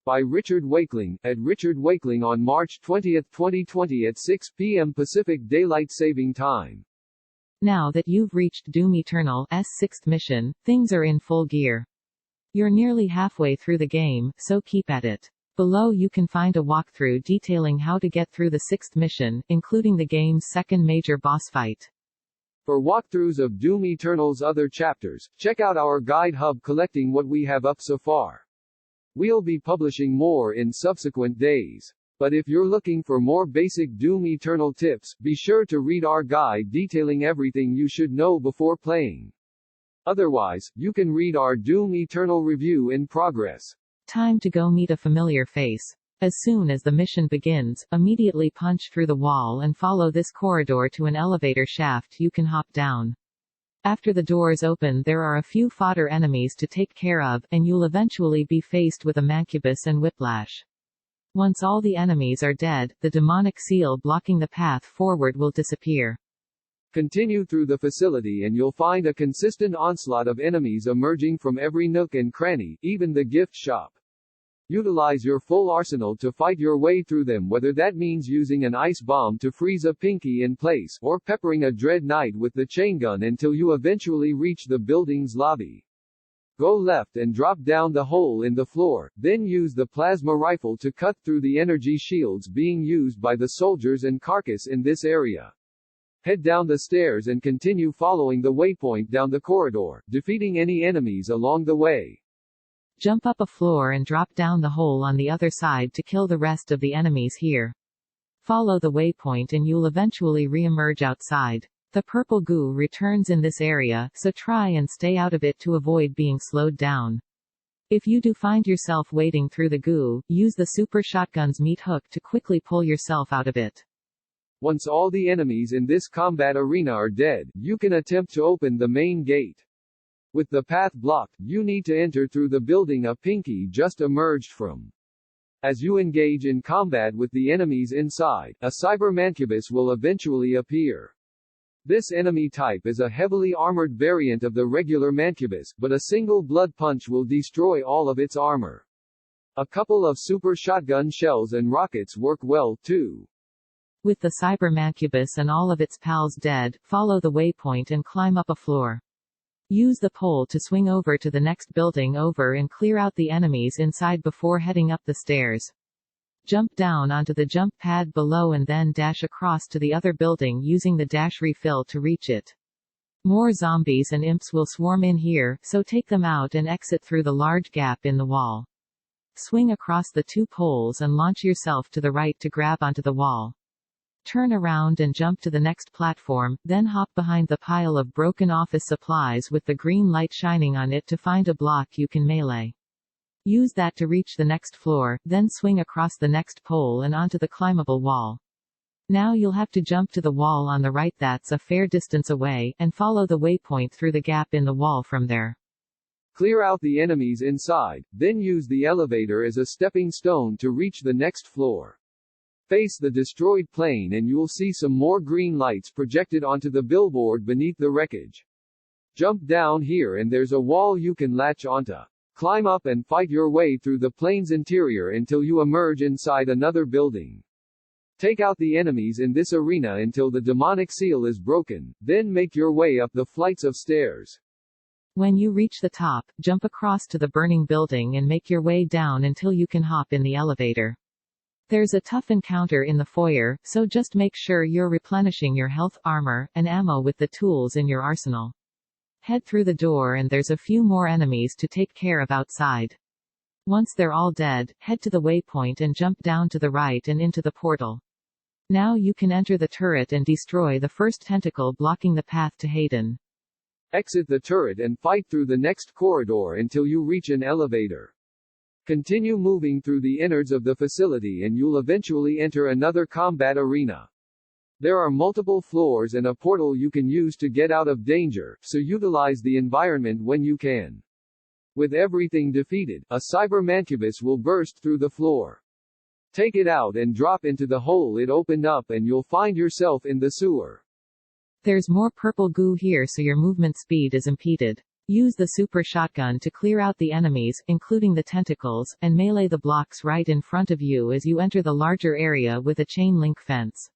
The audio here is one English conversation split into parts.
by Richard Wakeling, at Richard Wakeling on March 20, 2020 at 6 p.m. Pacific Daylight Saving Time. Now that you've reached Doom Eternal's sixth mission, things are in full gear. You're nearly halfway through the game, so keep at it. Below you can find a walkthrough detailing how to get through the sixth mission, including the game's second major boss fight. For walkthroughs of Doom Eternal's other chapters, check out our guide hub collecting what we have up so far. We'll be publishing more in subsequent days. But if you're looking for more basic Doom Eternal tips, be sure to read our guide detailing everything you should know before playing. Otherwise, you can read our Doom Eternal review in progress. Time to go meet a familiar face. As soon as the mission begins, immediately punch through the wall and follow this corridor to an elevator shaft you can hop down. After the doors open, there are a few fodder enemies to take care of, and you'll eventually be faced with a Mancubus and Whiplash. Once all the enemies are dead, the demonic seal blocking the path forward will disappear. Continue through the facility and you'll find a consistent onslaught of enemies emerging from every nook and cranny, even the gift shop. Utilize your full arsenal to fight your way through them, whether that means using an ice bomb to freeze a Pinky in place, or peppering a Dread Knight with the chain gun until you eventually reach the building's lobby. Go left and drop down the hole in the floor, then use the plasma rifle to cut through the energy shields being used by the soldiers and carcass in this area. Head down the stairs and continue following the waypoint down the corridor, defeating any enemies along the way. Jump up a floor and drop down the hole on the other side to kill the rest of the enemies here. Follow the waypoint and you'll eventually re-emerge outside. The purple goo returns in this area, so try and stay out of it to avoid being slowed down. If you do find yourself wading through the goo, use the super shotgun's meat hook to quickly pull yourself out of it. Once all the enemies in this combat arena are dead, you can attempt to open the main gate. With the path blocked, you need to enter through the building a Pinky just emerged from. As you engage in combat with the enemies inside, a Cyber Mancubus will eventually appear. This enemy type is a heavily armored variant of the regular Mancubus, but a single blood punch will destroy all of its armor. A couple of super shotgun shells and rockets work well, too. With the Cyber Mancubus and all of its pals dead, follow the waypoint and climb up a floor. Use the pole to swing over to the next building over and clear out the enemies inside before heading up the stairs. Jump down onto the jump pad below and then dash across to the other building using the dash refill to reach it. More zombies and imps will swarm in here, so take them out and exit through the large gap in the wall. Swing across the two poles and launch yourself to the right to grab onto the wall. Turn around and jump to the next platform, then hop behind the pile of broken office supplies with the green light shining on it to find a block you can melee. Use that to reach the next floor, then swing across the next pole and onto the climbable wall. Now you'll have to jump to the wall on the right that's a fair distance away, and follow the waypoint through the gap in the wall from there. Clear out the enemies inside, then use the elevator as a stepping stone to reach the next floor. Face the destroyed plane and you'll see some more green lights projected onto the billboard beneath the wreckage. Jump down here and there's a wall you can latch onto. Climb up and fight your way through the plane's interior until you emerge inside another building. Take out the enemies in this arena until the demonic seal is broken, then make your way up the flights of stairs. When you reach the top, jump across to the burning building and make your way down until you can hop in the elevator. There's a tough encounter in the foyer, so just make sure you're replenishing your health, armor, and ammo with the tools in your arsenal. Head through the door and there's a few more enemies to take care of outside. Once they're all dead, head to the waypoint and jump down to the right and into the portal. Now you can enter the turret and destroy the first tentacle blocking the path to Hayden. Exit the turret and fight through the next corridor until you reach an elevator. Continue moving through the innards of the facility and you'll eventually enter another combat arena. There are multiple floors and a portal you can use to get out of danger, so utilize the environment when you can. With everything defeated, a Cyber Mancubus will burst through the floor. Take it out and drop into the hole it opened up and you'll find yourself in the sewer. There's more purple goo here so your movement speed is impeded. Use the super shotgun to clear out the enemies, including the tentacles, and melee the blocks right in front of you as you enter the larger area with a chain link fence.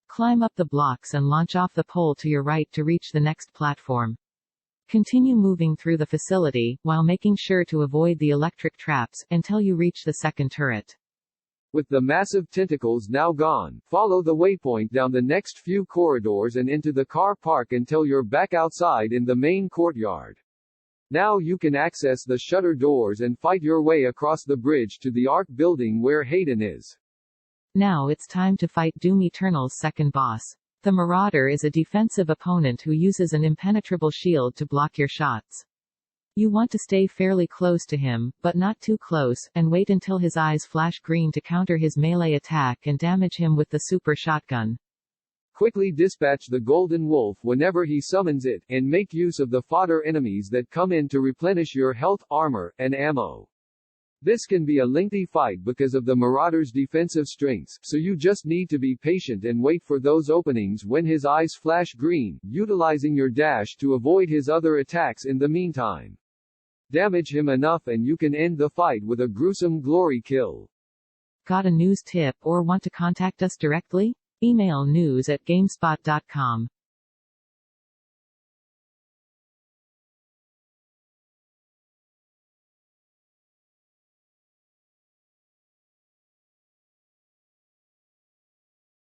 Climb up the blocks and launch off the pole to your right to reach the next platform. Continue moving through the facility, while making sure to avoid the electric traps, until you reach the second turret. With the massive tentacles now gone, follow the waypoint down the next few corridors and into the car park until you're back outside in the main courtyard. Now you can access the shutter doors and fight your way across the bridge to the Ark building where Hayden is. Now it's time to fight Doom Eternal's second boss. The Marauder is a defensive opponent who uses an impenetrable shield to block your shots. You want to stay fairly close to him, but not too close, and wait until his eyes flash green to counter his melee attack and damage him with the super shotgun. Quickly dispatch the Golden Wolf whenever he summons it, and make use of the fodder enemies that come in to replenish your health, armor, and ammo. This can be a lengthy fight because of the Marauder's defensive strengths, so you just need to be patient and wait for those openings when his eyes flash green, utilizing your dash to avoid his other attacks in the meantime. Damage him enough and you can end the fight with a gruesome glory kill. Got a news tip or want to contact us directly? Email news@gamespot.com.